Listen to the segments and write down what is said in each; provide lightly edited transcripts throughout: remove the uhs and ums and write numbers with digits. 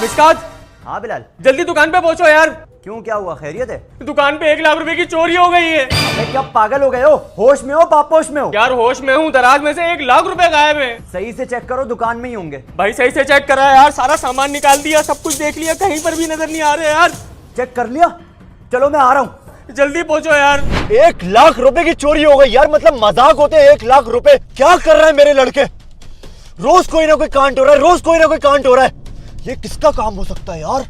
मिशकात, हाँ बिलाल, जल्दी दुकान पे पहुंचो यार। क्यों, क्या हुआ? खैरियत है? दुकान पे 1 लाख रुपए की चोरी हो गई है। अबे क्या पागल हो गए हो? होश में हो पापोश में हो? यार होश में हूँ, दराज में से 1 लाख रुपए गायब है। सही से चेक करो, दुकान में ही होंगे। भाई सही से चेक करा यार, सारा सामान निकाल दिया, सब कुछ देख लिया, कहीं पर भी नजर नहीं आ रहे यार। चेक कर लिया? चलो मैं आ रहा हूँ। जल्दी पहुंचो यार। 1 लाख रुपए की चोरी हो गई यार, मतलब मजाक होते हैं 1 लाख रुपए? क्या कर रहे हैं मेरे लड़के? रोज कोई ना कोई कांड हो रहा है, रोज कोई ना कोई कांड हो रहा है। ये किसका काम हो सकता है यार?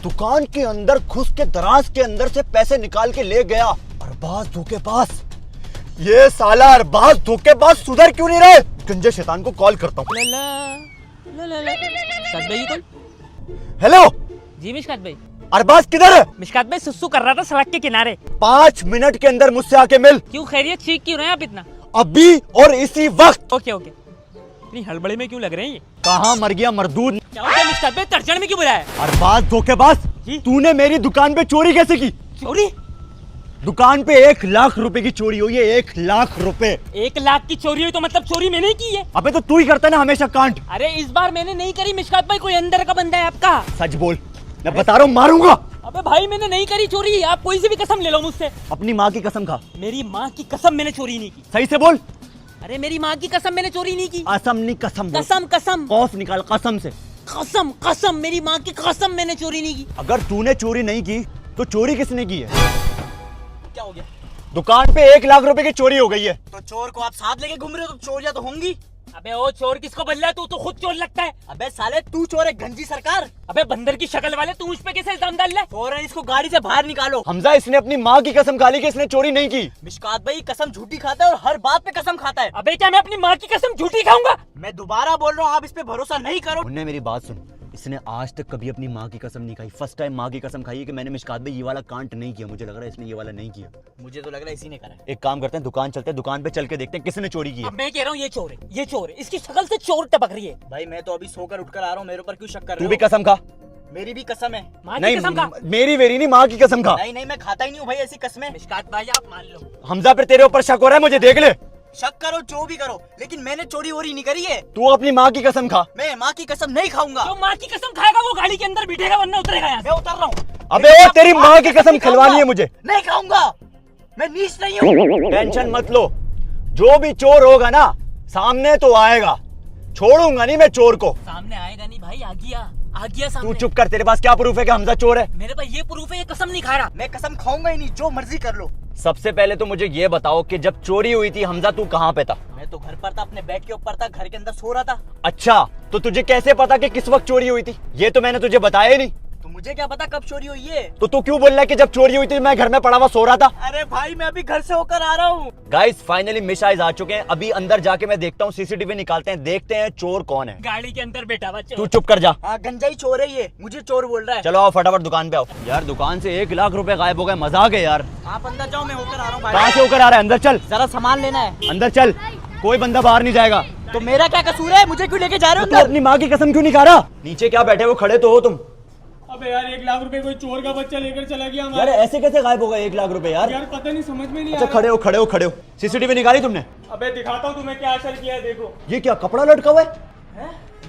दुकान के अंदर घुस के दराज के अंदर से पैसे निकाल के ले गया। अरबाज धोखेबाज, ये साला अरबाज धोखेबाज सुधर क्यों नहीं रहे? गंजे शैतान को कॉल करता हूँ। मिशकात भाई कौन? हेलो जी मिशकात भाई। अरबाज किधर है? मिशकात भाई सुसु कर रहा था सड़क के किनारे। 5 मिनट के अंदर मुझसे आके मिल। क्यों, खैरियत? ठीक क्यों रहे आप इतना? अभी और इसी वक्त। Okay okay. इतनी हड़बड़ी में क्यों लग रहे हैं ये? कहाँ मर गया मरदूद? क्या हो गया मिशकात भाई, तड़जन में क्यों बुलाया? अरबाज धोखेबाज, तूने मेरी दुकान पे चोरी कैसे की? चोरी? दुकान पे 1 लाख रुपए की चोरी हुई है। 1 लाख रुपए। 1 लाख की चोरी हुई तो मतलब चोरी मैंने ही की है? अबे तो तू ही करता ना हमेशा कांड। अरे इस बार मैंने नहीं करी मिशकात भाई, कोई अंदर का बंदा है आपका। सच बोल, मैं बता रहा हूँ मारूंगा। अबे भाई मैंने नहीं करी चोरी, आप कोई सी भी कसम ले लो मुझसे। अपनी माँ की कसम खा। मेरी माँ की कसम मैंने चोरी नहीं की। सही से बोल। अरे मेरी माँ की कसम मैंने चोरी नहीं की। असम नहीं कसम बोल। कसम कसम कौफ निकाल कसम से। कसम कसम, मेरी माँ की कसम मैंने चोरी नहीं की। अगर तूने चोरी नहीं की तो चोरी किसने की है? क्या हो गया? दुकान पे 1 लाख रुपए की चोरी हो गई है। तो चोर को आप साथ लेके घूम रहे हो तो चोरियां तो होंगी। अबे ओ चोर किसको बल्ला है? तू तो खुद चोर लगता है। अबे साले तू चोर है, गंजी सरकार। अबे बंदर की शक्ल वाले, तू उस पे कैसे इल्जाम डाल रहा है? फौरन इसको गाड़ी से बाहर निकालो। हमजा, इसने अपनी माँ की कसम खा ली कि इसने चोरी नहीं की। मिशकात भाई कसम झूठी खाता है और हर बात पे कसम खाता है। अबे क्या मैं अपनी माँ की कसम झूठी खाऊंगा? मैं दोबारा बोल रहा हूँ, आप इस पे भरोसा नहीं करो। उन्हें मेरी बात सुन, इसने आज तक कभी अपनी माँ की कसम नहीं खाई। फर्स्ट टाइम माँ की कसम खाई है कि मैंने मिशकात भाई ये वाला कांड नहीं किया। मुझे लग रहा है इसने ये वाला नहीं किया। मुझे तो लग रहा है इसी ने करा है। एक काम करते हैं, दुकान चलते हैं, दुकान पे चल के देखते हैं किसने चोरी की है। अब मैं कह रहा हूँ ये चोर है, ये चोर है, इसकी शक्ल से चोर टपक रही है। भाई मैं तो अभी सोकर उठकर आ रहा हूँ, मेरे ऊपर क्यों शक कर रहे तू हो? भी कसम खा। मेरी भी कसम है। माँ की नहीं, कसम खा। मेरी वेरी नहीं, माँ की कसम खा। नहीं मैं खाता ही नहीं हूँ भाई ऐसी कसमें। मिशकात भाई आप मान लो। हमजा, फिर तेरे ऊपर शक हो रहा है, मुझे देख ले। शक करो जो भी करो, लेकिन मैंने चोरी वोरी नहीं करी है। तू अपनी माँ की कसम खा। मैं माँ की कसम नहीं खाऊंगा। जो माँ की कसम खाएगा वो गाड़ी के अंदर बैठेगा, वरना उतरेगा यहाँ से। मैं उतर रहा हूँ। अबे ओ, तेरी माँ की कसम खिलवानी है मुझे। नहीं खाऊंगा, मैं नीच नहीं हूँ। टेंशन मत लो, जो भी चोर होगा ना सामने तो आएगा। छोड़ूंगा नहीं मैं चोर को। सामने आएगा नहीं भाई, आ गया सामने। तू चुप कर, तेरे पास क्या प्रूफ है कि हमजा चोर है? मेरे पास ये प्रूफ है, ये कसम नहीं खा रहा। मैं कसम खाऊंगा ही नहीं, जो मर्जी कर लो। सबसे पहले तो मुझे ये बताओ कि जब चोरी हुई थी हमजा तू कहाँ पे था? मैं तो घर पर था, अपने बेड के ऊपर था, घर के अंदर सो रहा था। अच्छा, तो तुझे कैसे पता कि किस वक्त चोरी हुई थी? ये तो मैंने तुझे बताया ही नहीं। तो मुझे क्या पता कब चोरी हुई है? तो तू क्यों बोल रहा है कि जब चोरी हुई थी मैं घर में पड़ा हुआ सो रहा था? अरे भाई मैं अभी घर से होकर आ रहा हूँ। गाइस फाइनली मिशाइज आ चुके हैं। अभी अंदर जाके मैं देखता हूँ, सीसीटीवी निकालते हैं, देखते हैं चोर कौन है। गाड़ी के अंदर बैठा हुआ चोर। तू चुप कर जा। हाँ गंजा ही चोर है ये, मुझे चोर बोल रहा है। चलो आओ फटाफट दुकान पे आओ। यार दुकान से 1 लाख रुपए गायब हो गए, मजाक है यार। आप अंदर जाओ, मैं होकर आ रहा हूँ। कहाँ से होकर आ रहा है? अंदर चल। जरा सामान लेना है। अंदर चल, कोई बंदा बाहर नहीं जाएगा। तो मेरा क्या कसूर है? मुझे क्यों लेके जा रहे हो तू अंदर? अपनी माँ की कसम क्यों नहीं खा रहा? नीचे क्या बैठे हो, खड़े तो हो तुम। अबे यार 1 लाख रुपए कोई चोर का बच्चा लेकर चला गया यार हमारे। ऐसे कैसे गायब हो गए 1 लाख रुपए यार? यार पता नहीं, समझ में नहीं आ अच्छा रहा। खड़े हो खड़े हो खड़े हो। सीसीटीवी निकाली तुमने? अबे दिखाता हूँ तुम्हें क्या असर किया है, देखो। ये क्या कपड़ा लटका हुआ है?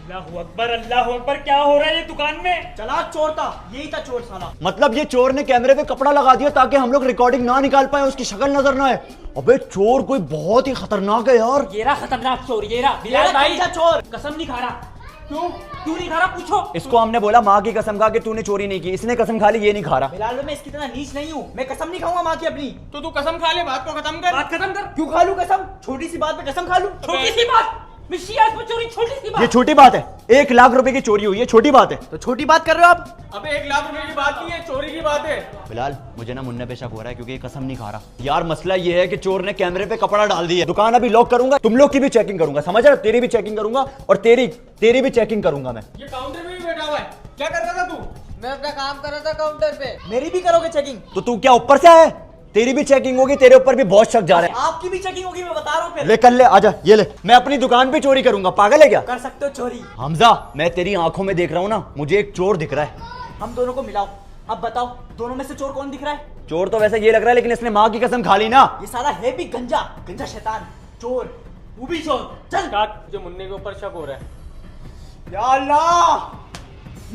अल्लाह अकबर, क्या हो रहा है ये दुकान में? चला चोर था, यही था चोर साला। मतलब ये चोर ने कैमरे पे कपड़ा लगा दिया ताकि हम लोग रिकॉर्डिंग ना निकाल पाए, उसकी शक्ल नजर ना आए। अबे चोर कोई बहुत ही खतरनाक है यार। ये रहा खतरनाक चोर, ये रहा बिलाल भाई चोर। कसम नहीं खा रहा। क्यों नहीं खा रहा? पूछो इसको। हमने बोला माँ की कसम खा के तूने चोरी नहीं की, इसने कसम खा ली, ये नहीं खा रहा। बिलाल मैं इसकी तरह नीच नहीं हूँ, मैं कसम नहीं खाऊंगा माँ की अपनी। तो तू कसम खा ले, बात को खत्म कर। बात खत्म कर। क्यों खा लूं कसम? छोटी सी बात पे कसम खा लूं? छोटी सी बात? मिशियास पे चोरी छोटी सी बात? ये छोटी बात है? 1 लाख रुपए की चोरी हुई है, छोटी बात है? तो छोटी बात कर रहे हो आप? अबे 1 लाख रुपए की बात नहीं है, चोरी की बात है। फिलहाल मुझे ना मुन्ने पे शक हो रहा है क्योंकि ये कसम नहीं खा रहा। यार मसला ये है कि चोर ने कैमरे पे कपड़ा डाल दिया। दुकान अभी लॉक करूंगा, तुम लोग की भी चेकिंग करूंगा, समझ रहे? तेरी भी चेकिंग करूंगा और तेरी भी चेकिंग करूंगा मैं। ये काउंटर पे भी बैठा हुआ है, क्या कर रहा था तू? मैं अपना काम कर रहा था काउंटर पे। मेरी भी करोगे चेकिंग? तो तू क्या ऊपर से आया है? तेरी भी चेकिंग होगी, तेरे ऊपर भी बहुत शक जा रहा है। आपकी भी चेकिंग होगी, मैं बता रहा हूँ। फिर ले कर ले, आजा ये ले। मैं अपनी दुकान पे चोरी करूंगा, पागल है क्या? कर सकते हो चोरी। हमजा मैं तेरी आंखों में देख रहा हूँ ना, मुझे एक चोर दिख रहा है। हम दोनों को मिलाओ, अब बताओ दोनों में से चोर कौन दिख रहा है? चोर तो वैसे ये लग रहा है, लेकिन इसने माँ की कसम खा ली ना। ये साला है भी गंजा, गंजा शैतान चोर, तू भी चोर। चल मुझे मुन्ने के ऊपर शक हो रहा है। या अल्लाह,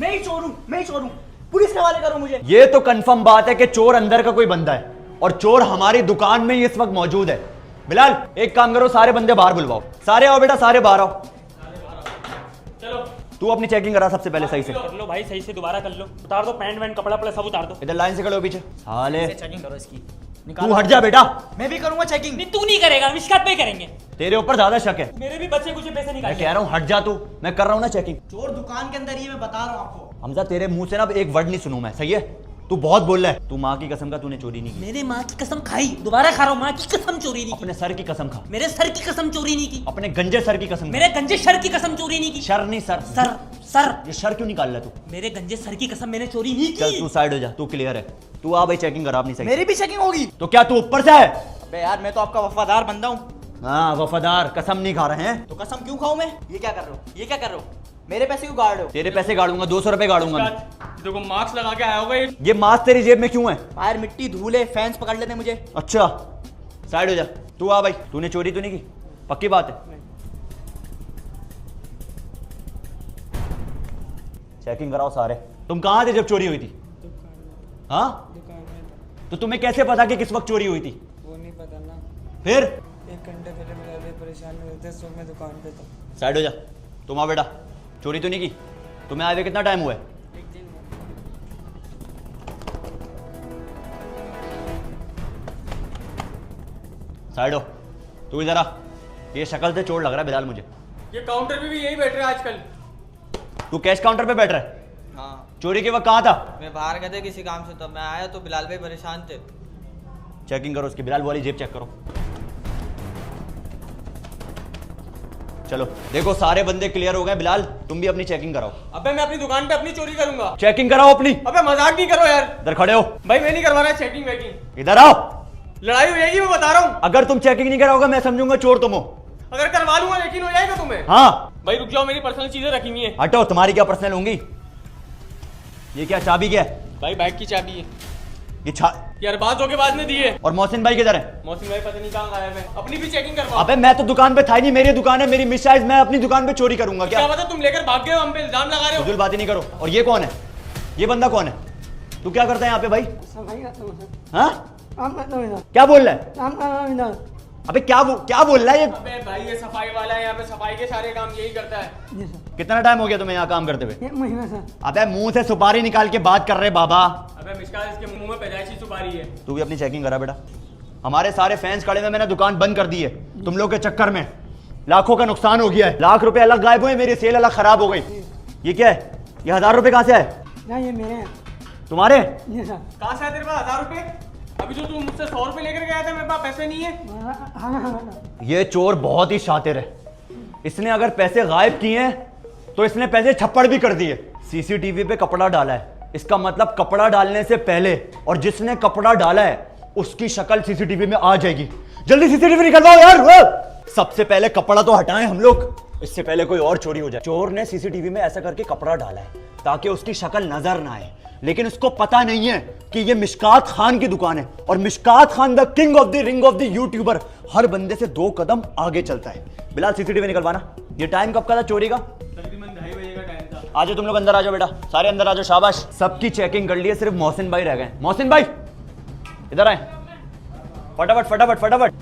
मैं ही चोर हूँ, मैं ही चोर हूँ। पुलिस के हवाले करो मुझे। ये तो कंफर्म बात है कि चोर अंदर का कोई बंदा है और चोर हमारी दुकान में ही इस वक्त मौजूद है। बिलाल एक काम करो, सारे बंदे बाहर बुलवाओ। सारे आओ बेटा, सारे बाहर आओ। चलो तू अपनी चेकिंग करा सबसे पहले सही से। कर लो भाई, सही से दोबारा कर लो। उतार दो पैंट वैंट कपड़ा वपड़ा सब उतार दो। इधर लाइन से खड़े हो पीछे। साले चेकिंग करो इसकी। तू हट जा बेटा, मैं भी करूंगा चेकिंग। नहीं तू नहीं करेगा, मिशकात पे करेंगे। तेरे ऊपर ज्यादा शक है। मेरे भी बच्चे कुछ पैसे निकाल मैं कह रहा हूँ हट जा तू, मैं कर रहा हूँ ना चेकिंग। चोर दुकान के अंदर ही है, मैं बता रहा हूँ आपको। हमजा तेरे मुंह से ना अब एक वर्ड नहीं सुनूं मैं, सही है? तू बहुत बोल रहा है। तू माँ की कसम का तूने चोरी नहीं की। मेरे माँ की कसम खाई, दोबारा खा रहा हूँ। माँ की कसम चोरी नहीं की। अपने सर की कसम खा। मेरे सर की कसम चोरी नहीं की। अपने गंजे सर की कसम खा। मेरे गंजे सर की कसम चोरी नहीं की। शर नहीं सर। सर सर ये शर क्यों निकाल रहा है तू? मेरे गंजे सर की कसम मैंने चोरी नहीं चल की। तू साइड हो जा, तू क्लियर है। तू आ भाई चेकिंग करा अपनी सही। मेरी भी चेकिंग होगी। तो क्या तू ऊपर से है? अबे यार मैं तो आपका वफादार बंदा हूँ। हाँ वफादार, कसम नहीं खा रहे हैं। तो कसम क्यों खाऊं मैं? ये क्या कर रहे हो? ये क्या कर रहे हो? मेरे पैसे क्यों गाड़ रहे हो? तेरे पैसे गाड़ूंगा, 200 रुपए गाड़ूंगा मैं। देखो मास्क लगा के आया होगा ये। ये मास्क तेरी जेब में क्यों है? बाहर मिट्टी धूल है, फैंस पकड़ लेते हैं मुझे। अच्छा साइड हो जा। तू आ भाई, तूने चोरी तो नहीं की? पक्की बात है? चेकिंग कराओ सारे। तुम कहाँ थे जब चोरी हुई थी? हाँ तो तुम्हें कैसे पता कि किस वक्त चोरी हुई थी? वो नहीं पता ना। फिर 1 घंटे पहले मेरे लिए परेशान हो रहे थे, सो मैं दुकान पे था। साइड हो जा। तुम आ बेटा, चोरी तो नहीं की? तुम्हें आए हुए कितना टाइम हुआ है? 1 दिन साइड हो। तू इधर आ। ये शक्ल से चोर लग रहा है बिलाल मुझे। ये काउंटर पे भी यही बैठ रहा है आजकल। तू कैश काउंटर पे बैठ रहा है? हाँ, चोरी के वक्त कहाँ था? मैं बाहर गए थे किसी काम से, तब मैं आया तो बिलाल भाई परेशान थे। चेकिंग करो उसकी। बिलाल वाली जेब चेक करो। चलो देखो सारे बंदे क्लियर हो गए। बिलाल तुम भी अपनी चेकिंग कराओ। अबे मैं अपनी दुकान पे अपनी चोरी करूंगा। चेकिंग कराओ अपनी। अबे मजाक नहीं करो यार। इधर खड़े हो। भाई मैं नहीं करवा रहा चेकिंग वेकिंग। इधर आओ। लड़ाई हो जाएगी, मैं बता रहा हूँ। अगर तुम चेकिंग नहीं कराओगे मैं समझूंगा चोर तुम हो। अगर करवा लूंगा यकीन हो जाएगा तुम्हें? हाँ भाई रुक जाओ, मेरी पर्सनल चीजें रखी हुई है। हटो। तुम्हारी क्या पर्सनल होंगी? ये क्या चाबी क्या है? भाई बैग की चाबी है ये छा यार, बात होके बाद में दी है। और मोहसिन भाई किधर है? मौसम भाई पता नहीं कहाँ गायब है। अपनी भी चेकिंग करवाओ। अबे मैं तो दुकान पे था ही नहीं, मेरी दुकान है, मेरी मिसाइज, मैं अपनी दुकान पे चोरी करूंगा क्या क्या? पता तुम लेकर भाग गए हो, हम पे इल्जाम लगा रहे हो। फजूल बातें नहीं करो। और ये कौन है? ये बंदा कौन है? तू क्या करता है यहाँ पे भाई? सफाई करता हूँ सर। हाँ काम करता हूँ इधर। क्या बोल रहा है? काम कर रहा हूँ इधर। अबे क्या बोल रहा है ये? अबे भाई ये सफाई वाला है, यहाँ पे सफाई के सारे काम यही करता है। जी सर। कितना टाइम हो गया तुम्हें यहाँ काम करते हुए? 1 महीना सर। अबे मुंह से सुपारी निकाल के बात कर रहे बाबा। अबे मिशका इसके मुंह में पैदाइशी सुपारी है। तू भी अपनी चेकिंग करा बेटा। हमारे सारे फैंस खड़े हुए, मैंने दुकान बंद कर दी है तुम लोग के चक्कर में। लाखों का नुकसान हो गया है। लाख रुपए अलग गायब हुए, मेरी सेल अलग खराब हो गई। ये क्या है? ये 1000 रुपए कहाँ से आए? ना ये मेरे हैं। तुम्हारे? जी सर। कहाँ से आए तेरे पास 1000 रुपए? अभी जो तू मुझसे 100 रुपए लेकर गया था, मेरे पास पैसे नहीं है। हाँ हाँ हाँ। ये चोर बहुत ही शातिर है। इसने अगर पैसे गायब किए हैं तो इसने पैसे छप्पड़ भी कर दिए। सीसीटीवी पे कपड़ा डाला है, इसका मतलब कपड़ा डालने से पहले और जिसने कपड़ा डाला है उसकी शक्ल सीसीटीवी में आ जाएगी। जल्दी सीसीटीवी निकलवाओ यार। सबसे पहले कपड़ा तो हटाएं हम लोग, इससे पहले कोई और चोरी हो जाए। चोर ने सीसीटीवी में ऐसा करके कपड़ा डाला है ताकि उसकी शक्ल नजर ना आए, लेकिन उसको पता नहीं है कि ये मिशकात खान की दुकान है और Mishkat Khan the king of the ring of the YouTuber हर बंदे से 2 कदम आगे चलता है। बिलाल सीसीटीवी निकलवाना। ये टाइम कब का था चोरी का? तकरीबन 2:30 बजे का टाइम था। आ जाओ तुम लोग अंदर आ जाओ बेटा, सारे अंदर आ जाओ। शाबाश, सबकी चेकिंग कर ली है, सिर्फ मोहसिन भाई रह गए। मोहसिन भाई इधर आए, फटाफट फटाफट फटाफट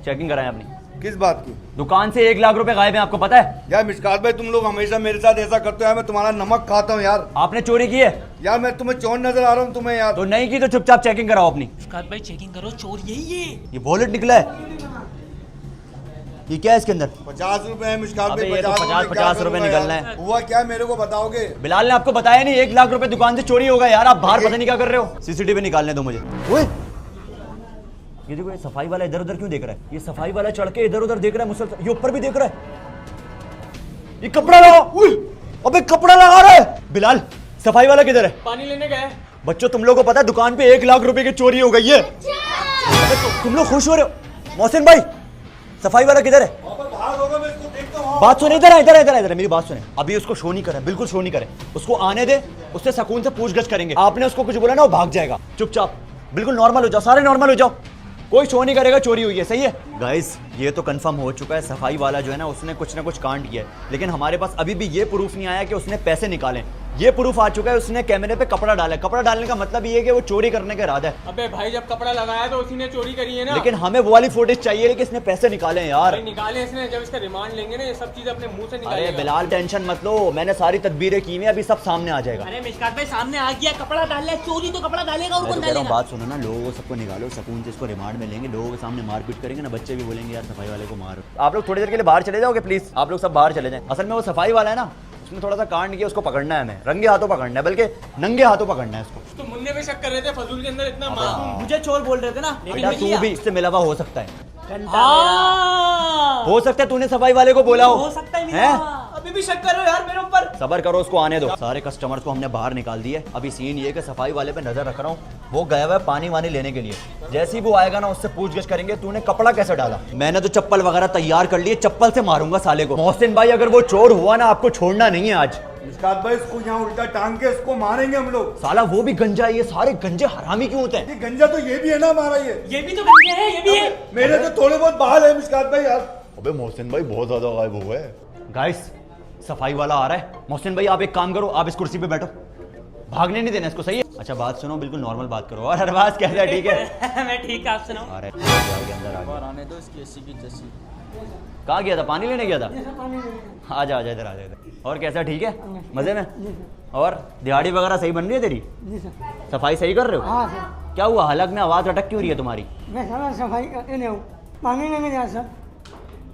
चेकिंग कराएं अपनी। किस बात की? दुकान से 1 लाख रुपए गायब हैं, आपको पता है? यार मिशकात भाई, तुम लोग हमेशा मेरे साथ ऐसा करते हो यार, मैं तुम्हारा नमक खाता हूँ यार। आपने चोरी की है यार मैं तुम्हें चोर नजर आ रहा हूँ तुम्हें यार। तो नहीं की तो चुपचाप चेकिंग कराओ अपनी। मिशकात भाई चेकिंग करो, चोर यही है। ये वॉलेट निकला है, ये क्या है इसके अंदर? 50 रुपए है मिशकात अबे भाई। ये तो 50 रुपए निकलना है। हुआ क्या मेरे को बताओगे? बिलाल ने आपको बताया नहीं 1 लाख रुपए दुकान से चोरी होगा यार। आप बाहर पता नहीं क्या कर रहे हो। सीसीटीवी निकालने दो मुझे। ओए ये देखो, ये सफाई वाला इधर उधर क्यों देख रहा है? ये सफाई वाला चढ़ के इधर उधर देख रहा है मुसलसल, ये ऊपर भी देख रहा है। ये कपड़ा लगा, अबे कपड़ा लगा रहा है। बिलाल सफाई वाला किधर है? पानी लेने गए। बच्चों तुम लोगों को पता है दुकान पे 1 लाख रुपए की चोरी हो गई है। अबे तुम लोग खुश हो रहे हो? मोहसिन भाई सफाई वाला किधर है? बात सुने, इधर इधर इधर इधर मेरी बात सुने। अभी उसको शो नहीं करें, बिल्कुल शो नहीं करें। उसको आने दे, उससे सुकून से पूछगछ करेंगे। आपने उसको कुछ बोला ना, वो भाग जाएगा। चुपचाप बिल्कुल नॉर्मल हो जाओ, सारे नॉर्मल हो जाओ, कोई शो नहीं करेगा। चोरी हुई है, सही है गाइस? ये तो कंफर्म हो चुका है, सफाई वाला जो है ना उसने कुछ ना कुछ कांड किया है, लेकिन हमारे पास अभी भी ये प्रूफ नहीं आया कि उसने पैसे निकाले। ये प्रूफ आ चुका है उसने कैमरे पे कपड़ा डाला है। कपड़ा डालने का मतलब ये है कि वो चोरी करने का इरादा है। अबे भाई जब कपड़ा लगाया तो उसी ने चोरी करी है ना। लेकिन हमें वो वाली फुटेज चाहिए लेकिन इसने पैसे निकाले हैं यार। भाई निकाले इसने, जब इसका रिमांड लेंगे ना ये सब चीज अपने मुंह से अरे निकालेगा। बिलाल टेंशन मत लो, मैंने सारी तदबीरें की हुई हैं, अभी सब सामने आ जाएगा। अरे मिशकात भाई सामने आ गया, कपड़ा डाल रहा है, चोरी तो कपड़ा डालेगा और मैं कौन तो कह रहा हूँ, डालेगा? बात सुनो ना, लोगों को सबको निकालो, सुकून से इसको रिमांड में लेंगे, लोगों के सामने मारपीट करेंगे ना, बच्चे भी बोलेंगे यार सफाई वाले को मारो। आप लोग थोड़ी देर के लिए बाहर चले जाओगे प्लीज, आप लोग सब बाहर चले जाएं। असल में वो सफाई वाला है ना, उसने थोड़ा सा कांड किया, उसको पकड़ना है, हमें रंगे हाथों पकड़ना है, बल्कि नंगे हाथों पकड़ना है उसको। तो मुन्ने पे शक कर रहे थे फजूल के अंदर इतना मासूम। मुझे चोर बोल रहे थे ना, बेटा तू भी इससे मिला हुआ हो सकता है, हाँ। हो सकता है तूने सफाई वाले को बोला हो सकता है मेरा। अभी भी शक कर रहे हो यार मेरे ऊपर? सबर करो, उसको आने दो। सारे कस्टमर्स को हमने बाहर निकाल दिए। अभी सीन ये कि सफाई वाले पे नजर रख रहा हूँ, वो गया हुआ है पानी वानी लेने के लिए। जैसे ही वो आएगा ना उससे पूछगछ करेंगे तूने कपड़ा कैसे डाला। मैंने तो चप्पल वगैरह तैयार कर लिए, चप्पल से मारूंगा साले को। मोहसिन भाई अगर वो चोर हुआ ना, आपको छोड़ना नहीं है आज। मुस्कात भाई इसको यहाँ उल्टा टांग के इसको मारेंगे हम लोग। साला वो भी गंजा है, ये सारे गंजे हरामी क्यों होते हैं? ये गंजा तो ये भी है ना हमारा, ये भी तो बन गया है, ये भी है। मेरे तो थोड़े बहुत बाल है मुस्कात भाई यार। अबे मोहसिन भाई बहुत ज्यादा गायब हुआ है। गाइस सफाई वाला आ रहा है। मोहसिन भाई आप एक काम करो, आप इस कुर्सी पे बैठो, भागने नहीं देना इसको, सही है? अच्छा बात सुनो, बिल्कुल नॉर्मल बात करो। और अरबाज कैसा है? ठीक है मैं ठीक है, आप सुनाओ। अरे अंदर आ गया। आने दो इसकी एसी की जैसी। कहाँ गया था? पानी लेने गया था? आजा आजा इधर, आजा इधर। और कैसा, ठीक है? मजे में? और दिहाड़ी वगैरह सही बन रही है तेरी? सफाई सही कर रहे हो? हाँ सर, क्या हुआ, हलक में आवाज अटक क्यों रही है तुम्हारी? मैं सारा सफाई करके नहीं हूँ, पानी नहीं गया सर।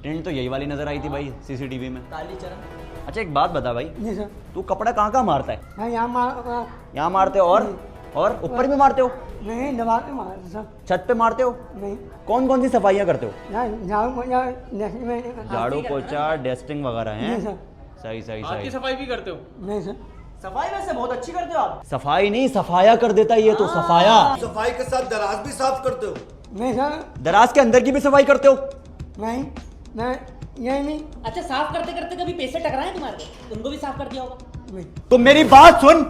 टेंट तो यही वाली नजर आई थी भाई सीसीटीवी में। काली चरण। अच्छा एक बात बता भाई, जी सर, तू कपड़ा कहाँ कहाँ मारता है? मैं यहाँ यहाँ मारते हो और ऊपर भी मारते हो? नहीं दबा के मारा सर। छत पे मारते हो? नहीं, कौन कौन सी सफाइयाँ करते हो? झाड़ू पोछा जैसे में झाड़ू पोछा डस्टिंग वगैरह हैं? नहीं सर, सही सही आपकी सही। सफाई भी करते हो? नहीं सर, सफाई वैसे बहुत अच्छी करते हो आप। सफाई नहीं, सफाया कर देता है ये तो, सफाया। सफाई के साथ दराज भी साफ करते हो? नहीं सर, दराज के अंदर की भी सफाई करते हो? नहीं, मैं यही नहीं। अच्छा साफ करते करते कभी पैसे टकराए तुम्हारे? उनको भी साफ कर दिया होगा। नहीं, तो मेरी बात सुन,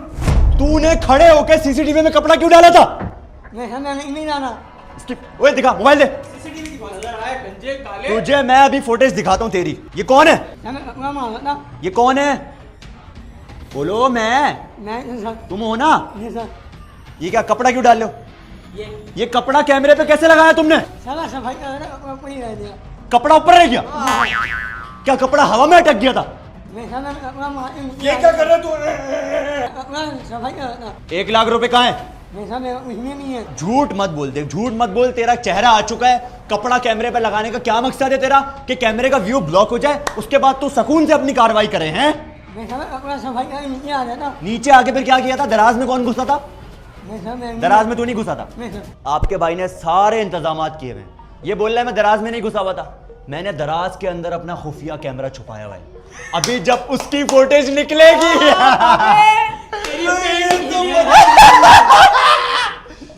तूने खड़े होकर सीसीटीवी में कपड़ा क्यों डाला था? नहीं सर, मैं नहीं जाना। इसकी ओए दिखा, मोबाइल दे। नजर आए गंजे काले। तुझे मैं अभी फुटेज दिखाता हूँ तेरी। ये कौन है? सर मैं कपड़ा मारा था। ये कौन है? बोलो। मैं? नहीं सर, तुम हो ना? नहीं सर, ये क्या कपड़ा क्यों डाल लो? ये कपड़ा कैमरे पे कैसे लगाया तुमने? सारा सफाई कर कपड़ा पड़ी रह दिया। कपड़ा ऊपर रह गया? क्या कपड़ा हवा में अटक गया था? नहीं सर, मैं कपड़ा मार ये क्या कर रहे तू? कपड़ा सफाई कर रहा था। 1 लाख रुपए कहाँ है? नहीं सर, मेरा उसमें नहीं है। झूठ मत बोल दे, झूठ मत बोल। तेरा चेहरा आ चुका है। कपड़ा कैमरे पे लगाने का क्या मकसद है तेरा? कि कैमरे का व्यू ब्लॉक हो जाए, उसके बाद तू सुकून से अपनी कार्रवाई करे हैं? नहीं सर, मैं कपड़ा सफाई कर नीचे आ जाता। नीचे आके फिर क्या किया था? दराज में कौन घुसा था? नहीं सर, मैं दराज में तू नहीं घुसा था? नहीं सर, आपके भाई ने सारे इंतजाम किए हुए हैं। ये बोल रहा है मैं दराज में नहीं घुसा हुआ था। मैंने दराज के अंदर अपना खुफिया कैमरा छुपाया हुआ है। अभी जब उसकी फुटेज निकलेगी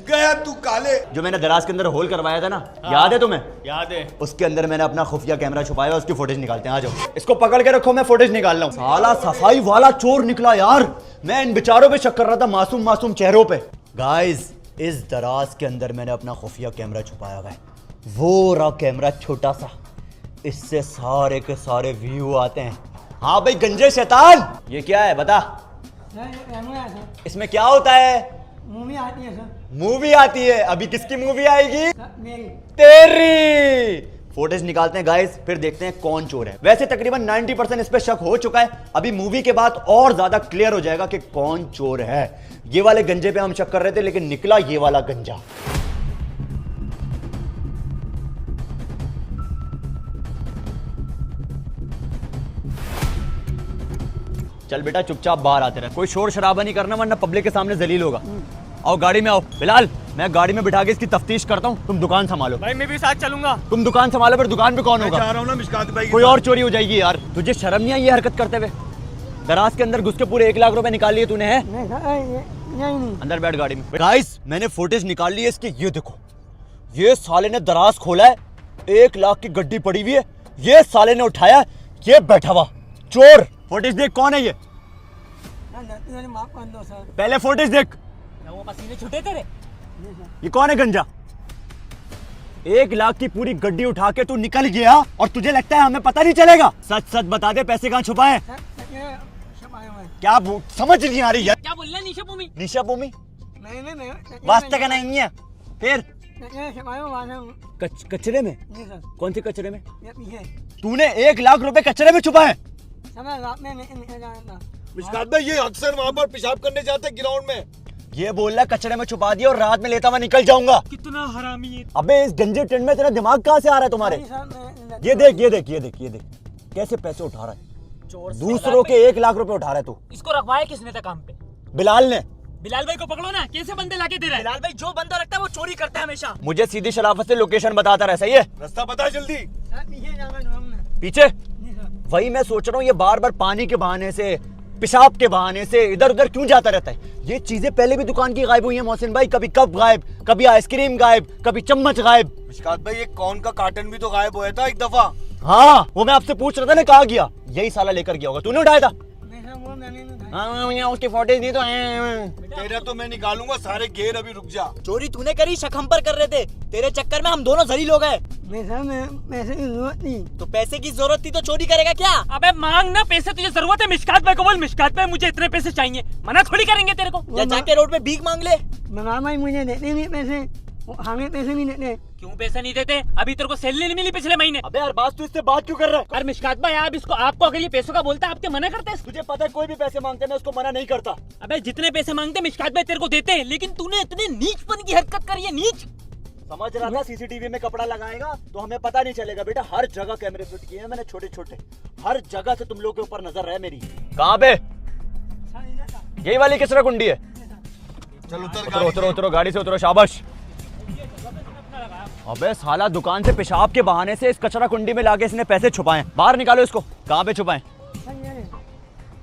गया तू काले। जो मैंने दराज के अंदर होल करवाया था ना, याद है तुम्हें? याद है। उसके अंदर मैंने अपना खुफिया कैमरा छुपाया हुआ, उसकी फुटेज निकालते हैं। आ जाओ, इसको पकड़ के रखो, मैं फुटेज निकाल रहा हूँ। साला सफाई वाला चोर निकला यार। मैं इन बेचारों पे शक कर रहा था, मासूम मासूम चेहरों पे। गाइस इस दराज के अंदर मैंने अपना खुफिया कैमरा छुपाया हुआ है। वो रहा कैमरा छोटा सा, इससे सारे के सारे व्यू आते हैं। हाँ भाई गंजे शैतान, ये क्या है बता? सर ये कैमरा है सर, इसमें क्या होता है? मूवी आती है सर। मूवी आती है? अभी किसकी मूवी आएगी? सर, मेरी। तेरी। फुटेज निकालते हैं गाइस, फिर देखते हैं कौन चोर है। वैसे तकरीबन 90% इस पे शक हो चुका है। अभी मूवी के बाद और ज्यादा क्लियर हो जाएगा कि कौन चोर है। ये वाले गंजे पे हम शक कर रहे थे, लेकिन निकला ये वाला गंजा। चल बेटा चुपचाप बाहर आते रहे, कोई शोर शराबा नहीं करना वरना पब्लिक के सामने जलील होगा। आओ गाड़ी में आओ। बिलाल मैं गाड़ी में बिठा के इसकी तफ्तीश करता हूँ, तुम दुकान संभालो। भाई मैं भी साथ चलूंगा। तुम दुकान संभालो, फिर दुकान पे कौन मैं होगा? जा रहा हूँ ना मुस्कात भाई के कोई साथ। और चोरी हो जाएगी यार। तुझे शर्म नहीं आई ये हरकत करते हुए? दराज के अंदर घुस के पूरे 1 लाख रुपए निकाल लिए तूने, है? नहीं सर, यही नहीं। अंदर बैठ गाड़ी में। गाइस मैंने फुटेज निकाल ली है इसकी, ये देखो। ये साले ने दराज खोला है, 1 लाख की गड्डी पड़ी हुई है, ये साले ने उठाया, ये बैठा हुआ चोर। फुटेज देख, कौन है ये? सर माफ कर दो सर। पहले फुटेज देख। वो पसीने छूटे तेरे? ये कौन है गंजा? 1 लाख की पूरी गड्डी उठा के तू निकल गया और तुझे लगता है हमें पता नहीं चलेगा? सच सच बता दे, पैसे कहाँ छुपाए? सर ये छुपाए हुए हैं। क्या समझ नहीं आ रही यार। क्या बोल रहा है निशा भूमि? निशा भूमि नहीं वास्ते का नहीं है। फिर कचरे में? जी सर, कौन से कचरे में? ये पीछे तूने 1 लाख रुपए कचरे में छुपाए? समय रात में निकल जाना था। मिशकात भाई ये अक्सर वहाँ पर पेशाब करने जाते हैं ग्राउंड में। ये बोल रहा कचरे में छुपा दिया और रात में लेता हुआ निकल जाऊंगा। कितना हरामी है। अबे इस गंजे टेंट में तेरा दिमाग कहाँ से आ रहा है तुम्हारे? जी सर, मैं ये देख ये देख ये देख ये देख कैसे पैसे उठा रहा है। चोर दूसरों के 1 लाख रुपए उठा रहा है तू। इसको रखवाया किसने था काम पे? बिलाल ने। बिलाल भाई को पकड़ो ना, कैसे बंदे लाके दे रहा है? बिलाल भाई जो बंदा रखता है वो चोरी करता है हमेशा। मुझे सीधी शराफत से लोकेशन बताता रहा, सही है? रास्ता बता जल्दी। सर पीछे जाना है हमने। पीछे जी सर, वही मैं सोच रहा हूँ, ये बार बार पानी के बहाने से, पेशाब के बहाने से इधर उधर क्यों जाता रहता है? ये चीजें पहले भी दुकान की गायब हुई है मोहसिन भाई। कभी कप गायब, कभी आइसक्रीम गायब, कभी चम्मच गायब। मिशकात भाई ये कौन का कार्टन भी तो गायब हुआ था एक दफा। हाँ वो मैं आपसे पूछ रहा था ना, कहाँ गया? यही साला लेकर गया होगा। तूने उठाया था? नहीं सर, वो मैंने नहीं उठाया। हाँ उसकी फोटेज दी तो तेरा तो मैं निकालूंगा सारे घेर, अभी रुक जा। चोरी तूने करी, शक हम पर कर रहे थे। तेरे चक्कर में हम दोनों जलील हो गए। नहीं सर, मैं पैसे की जरूरत नहीं। तो पैसे की जरूरत थी तो चोरी करेगा क्या? अबे मांग ना पैसे, तुझे जरूरत है। मिशकात भाई को बोल, मिशकात भाई मुझे इतने पैसे चाहिए। मना थोड़ी करेंगे तेरे को। या जाके रोड पे भीख मांग ले। मना भाई मुझे देते नहीं पैसे, वो हमें पैसे नहीं देते। क्यों पैसे नहीं देते? अभी तेरे को सैलरी नहीं मिली पिछले महीने। अबे यार बात तू इससे बात क्यों कर रहा है? अरे मिशकात भाई आप इसको, आपको अगर ये पैसों का बोलता है आपके मना करते हैं? तुझे पता है कोई भी पैसे मांगते हैं मैं उसको मना नहीं करता। अबे जितने पैसे मांगते मिशकात भाई तेरे को देते हैं, लेकिन तूने इतने नीचपन की हरकत करी है। नीच समझ रहा था सीसीटीवी में कपड़ा लगाएगा तो हमें पता नहीं चलेगा। बेटा हर जगह कैमरे फिट किए हैं मैंने, छोटे छोटे, हर जगह से तुम लोग के ऊपर नजर है मेरी। कहाँ पे? यही वाली कचरा कुंडी है? चल उतर उतरो उतरो उतरो, गाड़ी से उतरो, शाबाश। अबे साला दुकान से पेशाब के बहाने से इस कचरा कुंडी में लाके इसने पैसे छुपाए। बाहर निकालो इसको। कहाँ पे छुपाए?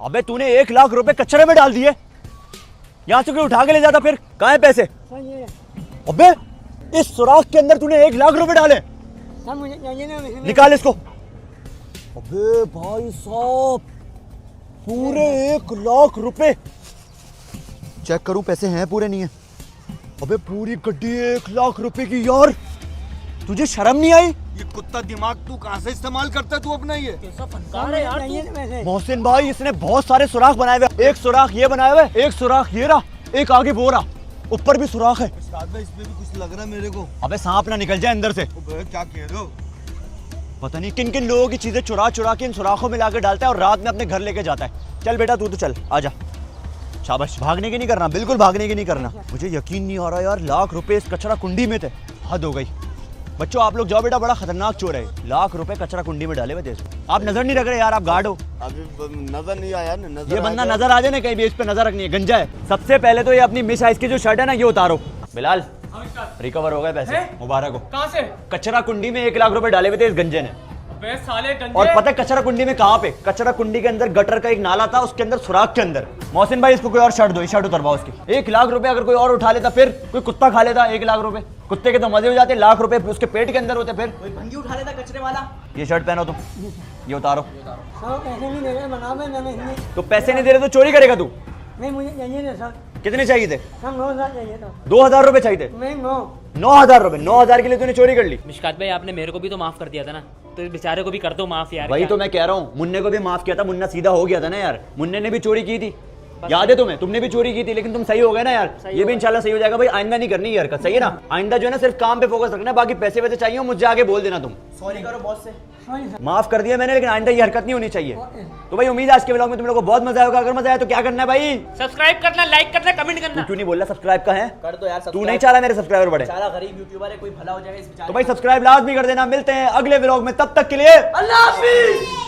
अबे तूने 1 लाख रुपए कचरे में डाल दिए। यहाँ से कोई उठा के ले जाता फिर? कहाँ है पैसे? अबे इस सुराख के अंदर तूने 1 लाख रुपए डाले। सर मुझे चाहिए ना, निकाल इसको। अबे भाई साहब पूरे 1 लाख रुपए। चेक करूं पैसे हैं पूरे नहीं है? अबे पूरी गड्डी 1 लाख रुपए की। यार तुझे शर्म नहीं आई? ये कुत्ता दिमाग तू कहाँ से इस्तेमाल करता है तू अपना? ये कैसा फनकार है यार चाहिए ना पैसे। मोहसिन भाई इसने बहुत सारे सुराख बनाए हुए। एक सुराख ये बनाया हुआ है, एक सुराख ये रहा, एक आगे वो रहा, ऊपर भी सुराख है। मिशकात भाई इसमें भी कुछ लग रहा है मेरे को। अबे सांप ना निकल जाए अंदर से। अबे क्या कह रहे हो? पता नहीं किन किन लोगों की चीजें चुरा चुरा के इन सुराखों में लाकर डालता है और रात में अपने घर लेके जाता है। चल बेटा तू तो चल, आजा। शाबाश। भागने की नहीं करना, बिल्कुल भागने की नहीं करना। मुझे यकीन नहीं आ रहा यार, लाख रुपए इस कचरा कुंडी में थे। हद हो गई। बच्चों आप लोग जाओ, बेटा बड़ा खतरनाक चोर है। लाख रुपए कचरा कुंडी में डाले हुए थे। आप नजर नहीं रख रहे यार, आप गार्ड हो। अभी नजर नहीं आया ना। नजर ये बंदा नजर आ जाए ना कहीं भी, इस पे नजर रखनी है, गंजा है। सबसे पहले तो ये अपनी मिस आइस की जो शर्ट है ना ये उतारो। बिलाल रिकवर हो गए पैसे, मुबारक हो। कहाँ से? कचरा कुंडी में 1 लाख रुपए डाले हुए थे इस गंजे ने। अबे साले गंजे। और पता है कचरा कुंडी में कहाँ पे? कचरा कुंडी के अंदर गटर का एक नाला था, उसके अंदर सुराख के अंदर। मोहसिन भाई इसको कोई और शर्ट दो, शर्ट उतरवाओ उसकी। 1 लाख रुपए अगर कोई और उठा लेता फिर? कोई कुत्ता खा लेता 1 लाख रुपए? कुत्ते के तो मजे हो जाते, लाख रुपए उसके पेट के अंदर होते फिर। कोई भंगी उठा लेता कचरे वाला। ये शर्ट पहनो तुम, ये उतारो। सर पैसे नहीं दे रहे, मना में मैंने नहीं। तो पैसे नहीं दे रहे तो चोरी करेगा तू? नहीं मुझे चाहिए ना सर। कितने चाहिए थे? सर 9,000 चाहिए था। 2,000 रुपए चाहिए थे? नहीं 9। 9,000 रुपए? 9,000 के लिए तूने चोरी कर ली? मिशकात भाई आपने मेरे को भी तो माफ कर दिया था ना, तो इस बेचारे को भी कर दो माफ यार। वही तो मैं कह रहा हूँ, मुन्ने को भी माफ किया था, मुन्ना सीधा हो गया था ना यार। मुन्ने ने भी चोरी की थी, याद है तुम्हें? तुमने भी चोरी की थी लेकिन तुम सही हो गए ना यार। ये भी इंशाल्लाह सही हो जाएगा भाई। आइंदा नहीं करनी ये हरकत, सही है ना? आइंदा जो है ना सिर्फ काम पे फोकस रखना है, बाकी पैसे वैसे चाहिए मुझे आगे बोल देना तुम। सॉरी करो बॉस से। Sorry sir. माफ कर दिया मैंने, लेकिन आइंदा ये हरकत नहीं होनी चाहिए। तो भाई उम्मीद है आज के व्लॉग में तुम लोगों को बहुत मजा आएगा। अगर मजा आया तो क्या करना है भाई? सब्सक्राइब करना, लाइक करना, कमेंट करना। क्यों नहीं बोल रहा सब्सक्राइब का है? कर दो यार। तू नहीं चाह रहा मेरे सब्सक्राइबर बढ़े? साला गरीब यूट्यूबर है, कोई भला हो जाएगा इस बेचारे। तो भाई सब्सक्राइब लाजमी कर देना। मिलते हैं अगले व्लॉग में, तब तक के लिए अल्लाह हाफिज।